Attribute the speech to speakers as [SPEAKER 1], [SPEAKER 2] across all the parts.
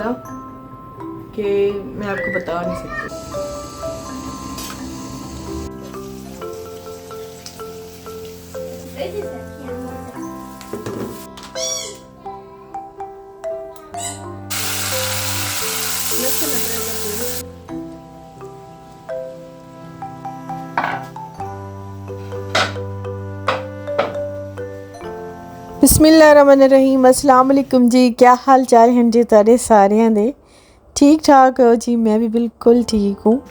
[SPEAKER 1] ज़्यादा कि मैं आपको बता नहीं सकती। बिस्मिल्लाहिर्रहमानिर्रहीम। अस्सलाम वालेकुम जी, क्या हाल चाल हैं जी तारे सारियां दे? ठीक ठाक हो जी? मैं भी बिल्कुल ठीक हूँ।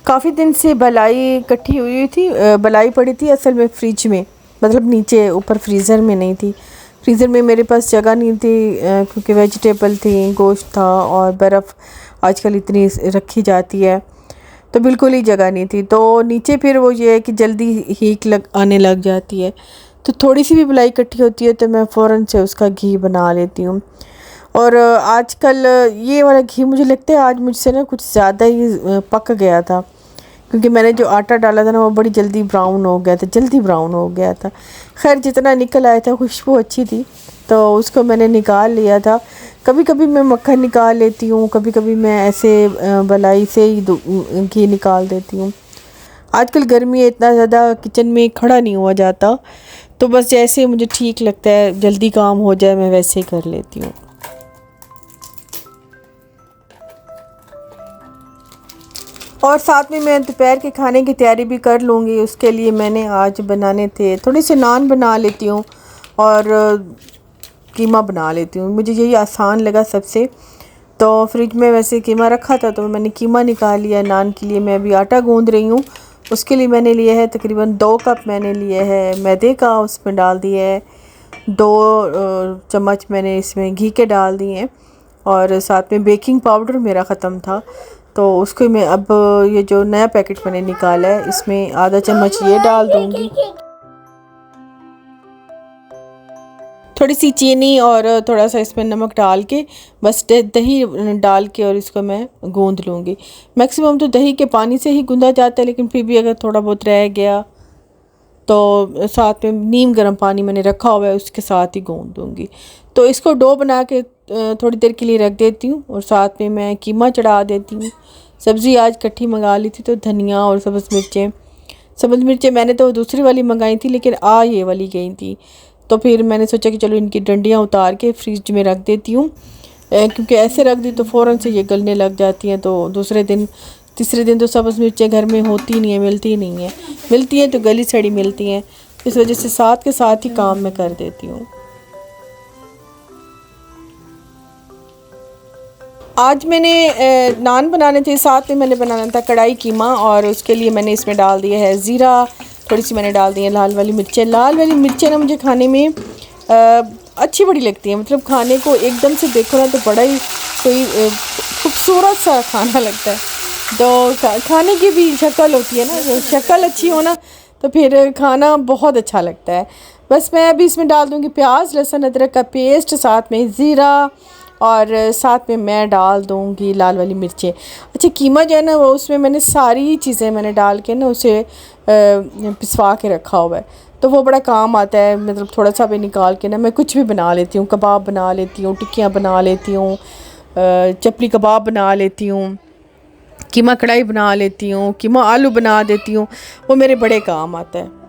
[SPEAKER 1] काफ़ी दिन से बलाई इकट्ठी हुई थी, बलाई पड़ी थी असल में फ्रिज में, मतलब नीचे ऊपर फ्रीज़र में नहीं थी। फ्रीज़र में मेरे पास जगह नहीं थी क्योंकि वेजिटेबल थी, गोश्त था और बर्फ़ आजकल इतनी रखी जाती है तो बिल्कुल ही जगह नहीं थी। तो नीचे फिर वो ये है कि जल्दी हीट आने लग जाती है, तो थोड़ी सी भी बलाई इकट्ठी होती है तो मैं फ़ौरन से उसका घी बना लेती हूँ। और आजकल ये वाला घी मुझे लगता है आज मुझसे ना कुछ ज़्यादा ही पक गया था, क्योंकि मैंने जो आटा डाला था ना वो बड़ी जल्दी ब्राउन हो गया था, जल्दी ब्राउन हो गया था। खैर जितना निकल आया था खुशबू अच्छी थी तो उसको मैंने निकाल लिया था। कभी कभी मैं मक्खन निकाल लेती हूँ, कभी कभी मैं ऐसे बलाई से ही घी निकाल देती हूँ। आजकल गर्मी है, इतना ज़्यादा किचन में खड़ा नहीं हुआ जाता, तो बस जैसे मुझे ठीक लगता है जल्दी काम हो जाए मैं वैसे ही कर लेती हूँ। और साथ में मैं दोपहर के खाने की तैयारी भी कर लूँगी। उसके लिए मैंने आज बनाने थे, थोड़े से नान बना लेती हूँ और कीमा बना लेती हूँ, मुझे यही आसान लगा सबसे। तो फ्रिज में वैसे कीमा रखा था तो मैंने कीमा निकाल लिया। नान के लिए मैं अभी आटा गूँध रही हूँ, उसके लिए मैंने लिया है तकरीबन 2 कप मैंने लिए है मैदे का, उसमें डाल दिया है 2 चम्मच मैंने इसमें घी के डाल दिए हैं और साथ में बेकिंग पाउडर मेरा ख़त्म था तो उसको मैं अब ये जो नया पैकेट मैंने निकाला है इसमें आधा चम्मच ये डाल दूँगी। थोड़ी सी चीनी और थोड़ा सा इसमें नमक डाल के बस दही डाल के और इसको मैं गूँध लूँगी। मैक्सिमम तो दही के पानी से ही गूँधा जाता है, लेकिन फिर भी अगर थोड़ा बहुत रह गया तो साथ में नीम गर्म पानी मैंने रखा हुआ है उसके साथ ही गूँध दूँगी। तो इसको डो बना के थोड़ी देर के लिए रख देती हूँ और साथ में मैं कीमा चढ़ा देती हूँ। सब्ज़ी आज इकट्ठी मंगा ली थी तो धनिया और सब्ज़ मिर्चें मैंने तो दूसरी वाली मंगाई थी लेकिन ये वाली गई थी, तो फिर मैंने सोचा कि चलो इनकी डंडियाँ उतार के फ्रिज में रख देती हूँ, क्योंकि ऐसे रख दी तो फ़ौरन से ये गलने लग जाती हैं। तो दूसरे दिन तीसरे दिन तो सब्ज़ मिर्चें घर में होती नहीं है, मिलती नहीं है, मिलती हैं तो गली सड़ी मिलती हैं। इस वजह से साथ के साथ ही काम मैं कर देती हूँ। आज मैंने नान बनाने थे, साथ में मैंने बनाना था कढ़ाई कीमा और उसके लिए मैंने इसमें डाल दिया है ज़ीरा, थोड़ी सी मैंने डाल दी है लाल वाली मिर्चें। लाल वाली मिर्चें ना मुझे खाने में अच्छी बड़ी लगती है, मतलब खाने को एकदम से देखो ना तो बड़ा ही कोई खूबसूरत सा खाना लगता है। तो खाने की भी शक्ल होती है ना, जो शक्ल अच्छी हो ना तो फिर खाना बहुत अच्छा लगता है। बस मैं अभी इसमें डाल दूँगी प्याज लहसुन अदरक का पेस्ट, साथ में ज़ीरा और साथ में मैं डाल दूँगी लाल वाली मिर्चें। अच्छा कीमा जो है ना वो उसमें मैंने सारी चीज़ें मैंने डाल के ना उसे पिसवा के रखा हुआ है, तो वो बड़ा काम आता है। मतलब थोड़ा सा भी निकाल के ना मैं कुछ भी बना लेती हूँ, कबाब बना लेती हूँ, टिक्कियाँ बना लेती हूँ, चपली कबाब बना लेती हूँ, कीमा कढ़ाई बना लेती हूँ, कीमा आलू बना देती हूँ, वो मेरे बड़े काम आता है।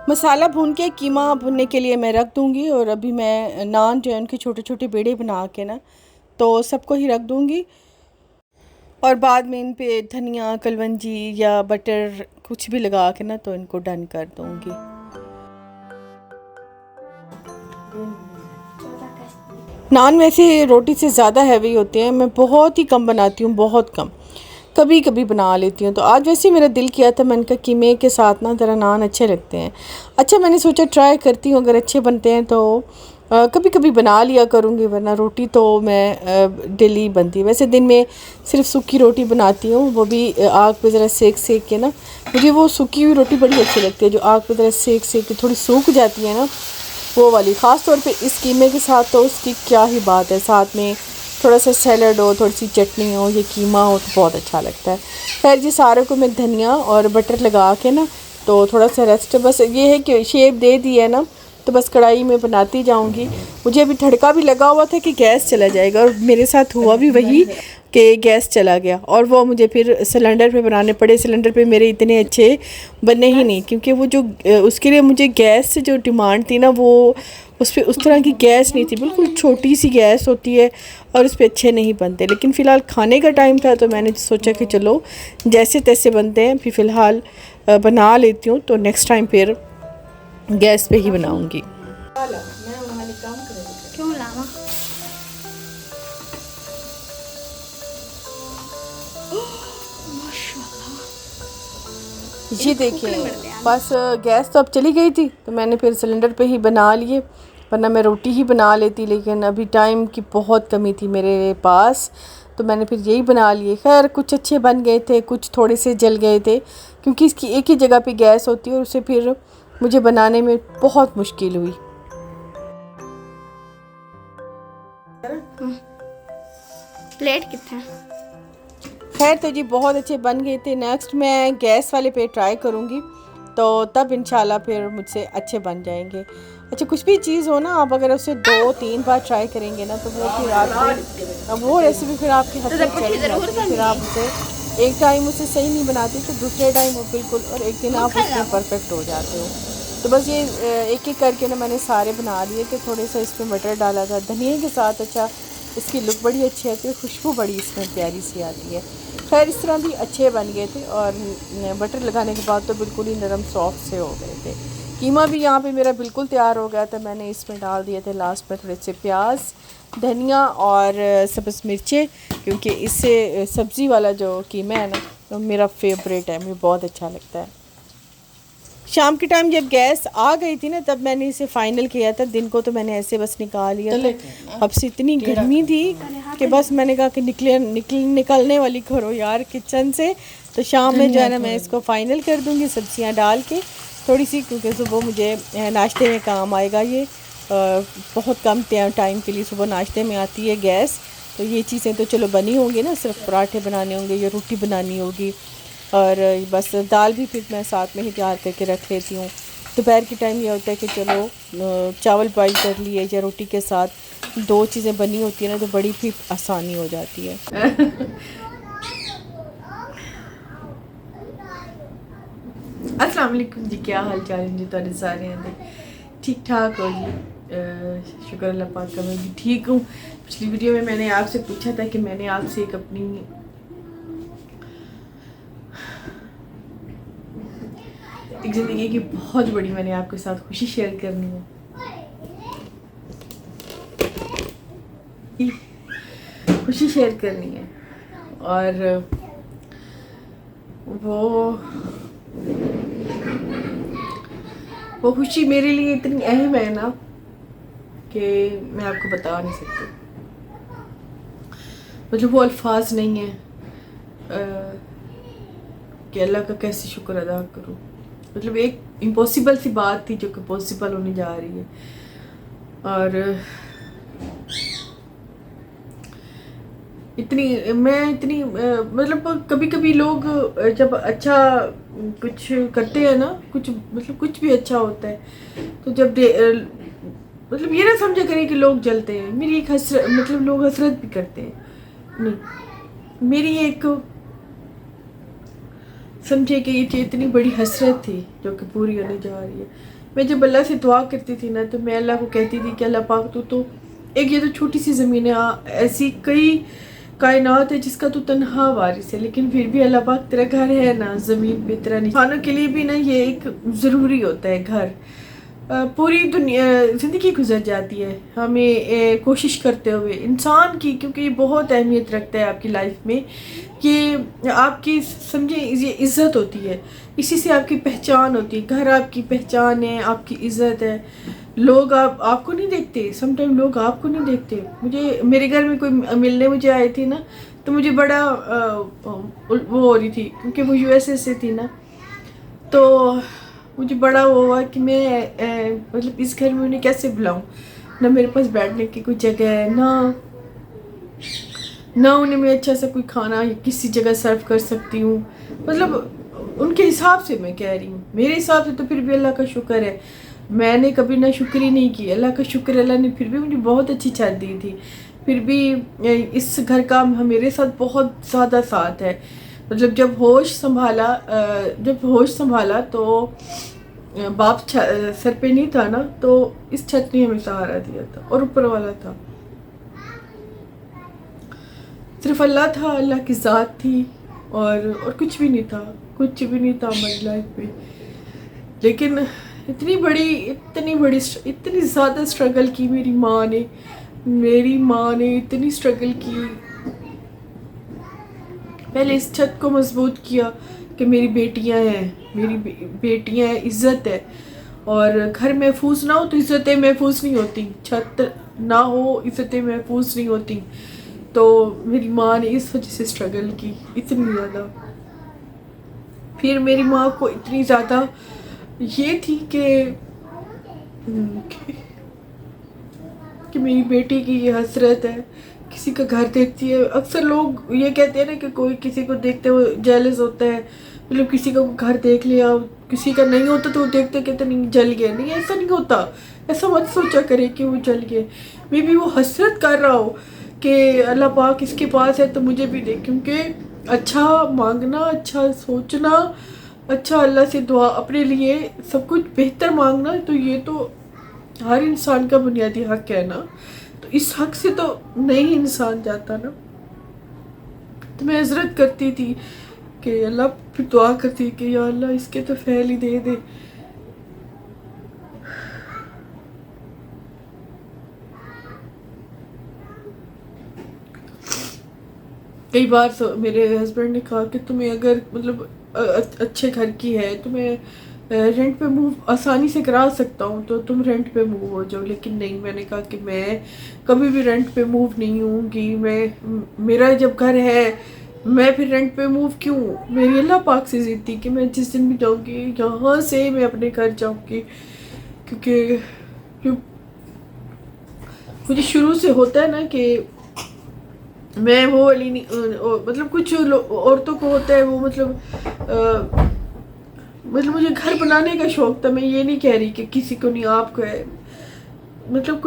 [SPEAKER 1] मसाला भून के कीमा भुनने के लिए मैं रख दूँगी और अभी मैं नान जो है उनके छोटे छोटे बेड़े बना के ना तो सबको ही रख दूँगी और बाद में इन पे धनिया कलवंजी या बटर कुछ भी लगा के ना तो इनको डन कर दूँगी। नान वैसे रोटी से ज़्यादा हैवी होते हैं, मैं बहुत ही कम बनाती हूँ, बहुत कम, कभी कभी बना लेती हूँ। तो आज वैसे मेरा दिल किया था, मैंने कहा कीमे के साथ ना ज़रा नान अच्छे लगते हैं। अच्छा मैंने सोचा ट्राई करती हूँ, अगर अच्छे बनते हैं तो कभी कभी बना लिया करूँगी, वरना रोटी तो मैं डेली बनती है। वैसे दिन में सिर्फ सूखी रोटी बनाती हूँ, वो भी आग पे ज़रा सेक के ना, मुझे वो सूखी हुई रोटी बड़ी अच्छी लगती है, जो आग पे ज़रा सेक के थोड़ी सूख जाती है ना वो वाली। ख़ास तौर पे इस कीमे के साथ तो उसकी क्या ही बात है। साथ में थोड़ा सा सैलड हो, थोड़ी सी चटनी हो, ये कीमा हो तो बहुत अच्छा लगता है। खैर जी सारे को मैं धनिया और बटर लगा के ना तो थोड़ा सा रेस्ट, बस ये है कि शेप दे दी है ना, तो बस कढ़ाई में बनाती जाऊंगी। मुझे अभी तड़का भी लगा हुआ था कि गैस चला जाएगा, और मेरे साथ हुआ भी वही कि गैस चला गया, और वो मुझे फिर सिलेंडर पे बनाने पड़े। सिलेंडर पे मेरे इतने अच्छे बने ही नहीं, क्योंकि वो जो उसके लिए मुझे गैस से जो डिमांड थी ना, वो उस पर उस तरह की गैस नहीं थी, बिल्कुल छोटी सी गैस होती है और उस पर अच्छे नहीं बनते। लेकिन फ़िलहाल खाने का टाइम था तो मैंने सोचा कि चलो जैसे तैसे बनते हैं, फिर फ़िलहाल बना लेती हूँ, तो नेक्स्ट टाइम फिर गैस पे ही बनाऊँगी।
[SPEAKER 2] क्यों लावा?
[SPEAKER 1] ये देखिए बस गैस तो अब चली गई थी, तो मैंने फिर सिलेंडर पे ही बना लिए, वरना मैं रोटी ही बना लेती, लेकिन अभी टाइम की बहुत कमी थी मेरे पास, तो मैंने फिर यही बना लिए। खैर कुछ अच्छे बन गए थे, कुछ थोड़े से जल गए थे, क्योंकि इसकी एक ही जगह पे गैस होती है और उसे फिर मुझे बनाने में बहुत मुश्किल हुई।
[SPEAKER 2] प्लेट कितना?
[SPEAKER 1] खैर तो जी बहुत अच्छे बन गए थे। नेक्स्ट मैं गैस वाले पे ट्राई करूँगी, तो तब इंशाल्लाह फिर मुझसे अच्छे बन जाएंगे। अच्छा, कुछ भी चीज़ हो ना, आप अगर उसे 2-3 बार ट्राई करेंगे ना, तो वो फिर आपकी वो रेसिपी फिर आपके हाथ में चली जाती है। फिर आप उसे एक टाइम उसे सही नहीं बनाती तो दूसरे टाइम वो बिल्कुल, और एक दिन आप उसमें परफेक्ट हो जाते हो। तो बस ये एक एक करके ना मैंने सारे बना लिए थे। थोड़े सा इसमें मटर डाला था धनिया के साथ, अच्छा इसकी लुक बड़ी अच्छी आती है, खुशबू बड़ी इसमें प्यारी सी आती है। खैर इस तरह भी अच्छे बन गए थे, और बटर लगाने के बाद तो बिल्कुल ही नरम सॉफ्ट से हो गए थे। कीमा भी यहाँ पे मेरा बिल्कुल तैयार हो गया था। मैंने इसमें डाल दिए थे लास्ट में थोड़े से प्याज, धनिया और सब्ज़ मिर्चें, क्योंकि इससे सब्ज़ी वाला जो कीमा है ना, तो मेरा फेवरेट है, मुझे बहुत अच्छा लगता है। शाम के टाइम जब गैस आ गई थी ना, तब मैंने इसे फाइनल किया था। दिन को तो मैंने ऐसे बस निकाल लिया था। अब से इतनी गर्मी थी कि बस मैंने कहा कि निकलने वाली करो यार किचन से। तो शाम में जो है ना मैं इसको फाइनल कर दूँगी सब्जियां डाल के थोड़ी सी, क्योंकि सुबह मुझे नाश्ते में काम आएगा। ये बहुत कम टाइम के लिए सुबह नाश्ते में आती है गैस। तो ये चीज़ें तो चलो बनी होंगी ना, सिर्फ पराठे बनाने होंगे या रोटी बनानी होगी, और बस दाल भी फिर मैं साथ में ही तैयार करके रख लेती हूँ। दोपहर के टाइम ये होता है कि चलो चावल बॉइल कर लिए या रोटी के साथ, 2 चीज़ें बनी होती है ना, तो बड़ी फिर आसानी हो जाती है। अस्सलाम वालेकुम जी, क्या हाल चाल है जी? तुहाडे सारे ठीक ठाक हो जी? शुक्र अल्लाह पाक का, मैं भी ठीक हूँ। पिछली वीडियो में मैंने आपसे पूछा था कि मैंने आपसे एक अपनी एक ज़िंदगी की बहुत बड़ी मैंने आपके साथ खुशी शेयर करनी है। खुशी शेयर करनी है, और वो खुशी मेरे लिए इतनी अहम है ना कि मैं आपको बता नहीं सकती। मतलब वो अल्फाज नहीं है कि अल्लाह का कैसे शुक्र अदा करूं। मतलब एक इम्पॉसिबल सी बात थी जो कि पॉसिबल होने जा रही है। और इतनी मतलब कभी कभी लोग जब अच्छा कुछ करते हैं ना, कुछ मतलब कुछ भी अच्छा होता है, तो जब मतलब ये ना समझा करें कि लोग जलते हैं। मेरी एक मतलब लोग हसरत भी करते हैं, नहीं मेरी एक समझे कि ये इतनी बड़ी हसरत थी जो कि पूरी होने जा रही है। मैं जब अल्लाह से दुआ करती थी ना, तो मैं अल्लाह को कहती थी कि अल्लाह पाक तू तो एक, ये तो छोटी सी ज़मीन है, ऐसी कई कायनात है जिसका तू तन्हा वारिस है, लेकिन फिर भी अल्लाह पाक तेरा घर है ना ज़मीन पे, तेरा इंसानों के लिए भी ना ये एक ज़रूरी होता है घर। पूरी दुनिया ज़िंदगी गुजर जाती है हमें कोशिश करते हुए इंसान की, क्योंकि ये बहुत अहमियत रखता है आपकी लाइफ में। कि आपकी समझे ये इज़्ज़त होती है, इसी से आपकी पहचान होती है। घर आपकी पहचान है, आपकी इज़्ज़त है। लोग आपको नहीं देखते, समटाइम लोग आपको नहीं देखते। मुझे मेरे घर में कोई मिलने मुझे आई थी ना, तो मुझे बड़ा वो हो रही थी, क्योंकि वो यूएसए से थी ना, तो मुझे बड़ा वो हुआ कि मैं मतलब इस घर में उन्हें कैसे बुलाऊं। ना मेरे पास बैठने की कोई जगह है, ना ना उन्हें मैं अच्छा सा कोई खाना या किसी जगह सर्व कर सकती हूँ। मतलब उनके हिसाब से मैं कह रही हूँ, मेरे हिसाब से तो फिर भी अल्लाह का शुक्र है। मैंने कभी ना शुक्र ही नहीं की, अल्लाह का शुक्र, अल्लाह ने फिर भी मुझे बहुत अच्छी छत दी थी। फिर भी इस घर का मेरे साथ बहुत ज़्यादा साथ है। मतलब जब होश संभाला तो बाप सर पे नहीं था ना, तो इस छत ने हमें सहारा दिया था और ऊपर वाला था, सिर्फ अल्लाह था, अल्लाह की ज़ात थी और कुछ भी नहीं था, कुछ भी नहीं था हमारी लाइफ में। लेकिन इतनी ज़्यादा स्ट्रगल की मेरी माँ ने इतनी स्ट्रगल की। पहले इस छत को मजबूत किया कि मेरी बेटियां हैं, बेटियां हैं, इज्जत है। और घर महफूज ना हो तो इज्जतें महफूज नहीं होती, छत ना हो इज्जतें महफूज नहीं होती। तो मेरी माँ ने इस वजह से स्ट्रगल की इतनी ज़्यादा। फिर मेरी माँ को इतनी ज़्यादा ये थी कि मेरी बेटी की ये हसरत है, किसी का घर देखती है। अक्सर लोग ये कहते हैं ना कि कोई किसी को देखते हुए जेलस होता है, मतलब किसी का घर देख लिया, किसी का नहीं होता तो वो देखते कहते नहीं जल गया। नहीं, ऐसा नहीं होता, ऐसा मत सोचा करे कि वो जल गए। मे बी वो हसरत कर रहा हो कि अल्लाह पाक इसके पास है तो मुझे भी दे। क्योंकि अच्छा मांगना, अच्छा सोचना, अच्छा अल्लाह से दुआ, अपने लिए सब कुछ बेहतर मांगना, तो ये तो हर इंसान का बुनियादी हक है ना। तो इस हक से तो नहीं इंसान जाता ना। तो मैं हजरत करती थी कि अल्लाह, फिर दुआ करती कि या अल्लाह इसके तो फैल ही दे दे। कई बार मेरे हस्बैंड ने कहा कि तुम्हें अगर मतलब अच्छे घर की है, तुम्हें रेंट पे मूव आसानी से करा सकता हूँ तो तुम रेंट पे मूव हो जाओ। लेकिन नहीं, मैंने कहा कि मैं कभी भी रेंट पे मूव नहीं होऊंगी। मेरा जब घर है मैं फिर रेंट पे मूव क्यों। मेरी अल्लाह पाक से जिद थी कि मैं जिस दिन भी जाऊँगी यहाँ से मैं अपने घर जाऊँगी। क्योंकि मुझे शुरू से होता है ना कि मैं वो वाली नहीं, मतलब कुछ औरतों को होता है वो, मतलब मुझे घर बनाने का शौक था। मैं ये नहीं कह रही कि किसी को नहीं, आपको है। मतलब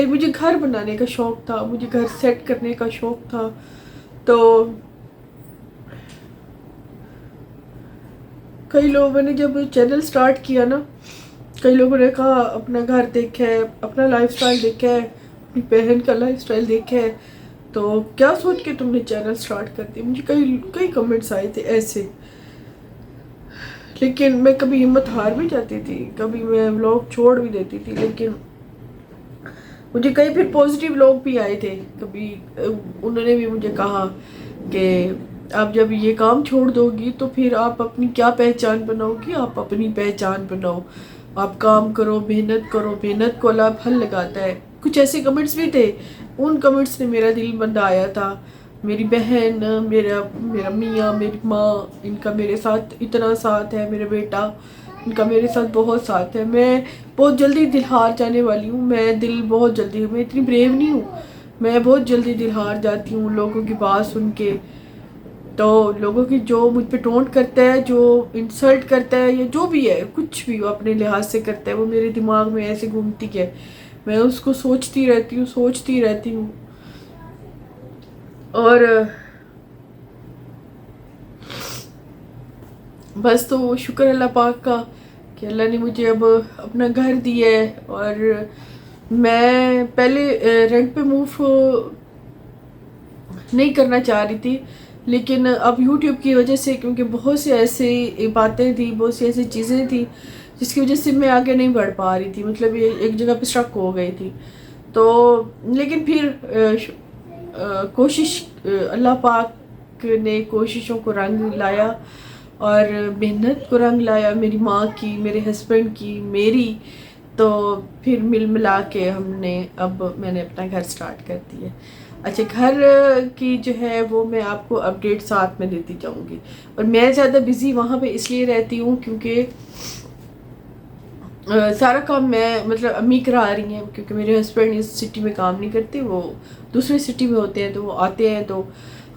[SPEAKER 1] मुझे घर बनाने का शौक था, मुझे घर सेट करने का शौक था। तो कई लोगों ने जब चैनल स्टार्ट किया ना, कई लोगों ने कहा अपना घर देखा है, अपना लाइफस्टाइल देखा है, अपनी बहन का लाइफस्टाइल देखा है, तो क्या सोच के तुमने चैनल स्टार्ट कर दिया। मुझे कई कई कमेंट्स आए थे ऐसे। लेकिन मैं कभी हिम्मत हार भी जाती थी, कभी मैं व्लॉग छोड़ भी देती थी। लेकिन मुझे कई फिर पॉजिटिव लोग भी आए थे, कभी उन्होंने भी मुझे कहा कि आप जब ये काम छोड़ दोगी तो फिर आप अपनी क्या पहचान बनाओगी, आप अपनी पहचान बनाओ, आप काम करो, मेहनत को अल्लाह फल लगाता है। कुछ ऐसे कमेंट्स भी थे, उन कमेंट्स ने मेरा दिल बंधाया था। मेरी बहन, मेरा मियाँ, मेरी माँ, इनका मेरे साथ इतना साथ है, मेरा बेटा, इनका मेरे साथ बहुत साथ है। मैं बहुत जल्दी दिल हार जाने वाली हूँ, मैं इतनी ब्रेव नहीं हूँ। मैं बहुत जल्दी दिल हार जाती हूँ लोगों की बात सुन के। तो लोगों की जो मुझ पे टोंट करता है, जो इंसल्ट करता है, या जो भी है, कुछ भी वो अपने लिहाज से करता है, वो मेरे दिमाग में ऐसे घूमती है, मैं उसको सोचती रहती हूँ। और बस तो शुक्र अल्लाह पाक का कि अल्लाह ने मुझे अब अपना घर दिया है। और मैं पहले रेंट पे मूव नहीं करना चाह रही थी, लेकिन अब यूट्यूब की वजह से, क्योंकि बहुत सी ऐसी बातें थी, बहुत सी ऐसी चीज़ें थी जिसकी वजह से मैं आगे नहीं बढ़ पा रही थी। मतलब ये एक जगह पे स्ट्रक हो गई थी। तो लेकिन फिर कोशिश, अल्लाह पाक ने कोशिशों को रंग लाया और मेहनत को रंग लाया, मेरी माँ की, मेरे हस्बैंड की, मेरी। तो फिर मिल मिला के मैंने अपना घर स्टार्ट कर दिया। अच्छा, घर की जो है वो मैं आपको अपडेट साथ में देती जाऊंगी। और मैं ज़्यादा बिज़ी वहाँ पे इसलिए रहती हूँ क्योंकि सारा काम मैं मतलब अम्मी करा रही हैं, क्योंकि मेरे हस्बैंड इस सिटी में काम नहीं करते, वो दूसरे सिटी में होते हैं। तो वो आते हैं तो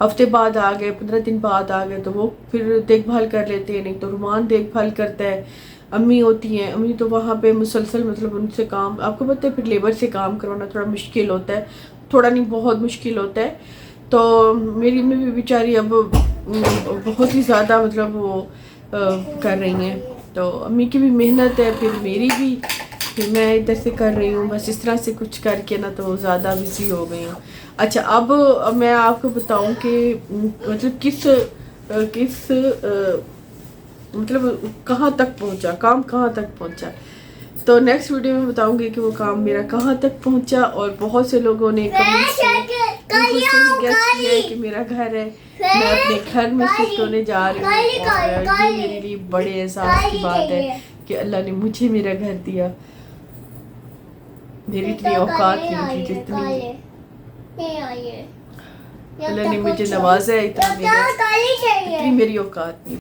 [SPEAKER 1] हफ्ते बाद आ गए, 15 दिन बाद आ गए, तो वो फिर देखभाल कर लेते हैं। नहीं तो रुमान देखभाल करता है। अम्मी होती हैं, अम्मी तो वहाँ पे मुसलसल मतलब उनसे काम, आपको पता है फिर लेबर से काम करवाना थोड़ा मुश्किल होता है, थोड़ा नहीं बहुत मुश्किल होता है। तो मेरी अम्मी भी बेचारी अब बहुत ही ज़्यादा मतलब वो कर रही हैं। तो अम्मी की भी मेहनत है, फिर मेरी भी, फिर मैं इधर से कर रही हूँ, बस इस तरह से कुछ करके ना तो ज़्यादा बिजी हो गई हूँ। अच्छा, अब मैं आपको बताऊँ कि मतलब किस मतलब कहाँ तक पहुँचा काम, कहाँ तक पहुँचा। तो नेक्स्ट वीडियो में बताऊंगी कि वो काम मेरा कहाँ तक पहुँचा। और बहुत से लोगों ने कमेंट्स में बिल्कुल सही गेस किया है कि मेरा घर है, मैं अपने घर में शिफ्ट होने जा रही हूँ। और ये मेरे लिए बड़े एहसास की बात है कि अल्लाह ने मुझे मेरा घर दिया। मेरी इतनी औकात नहीं थी जितनी अल्लाह ने मुझे नवाजा है, इतनी मेरी औकात नहीं।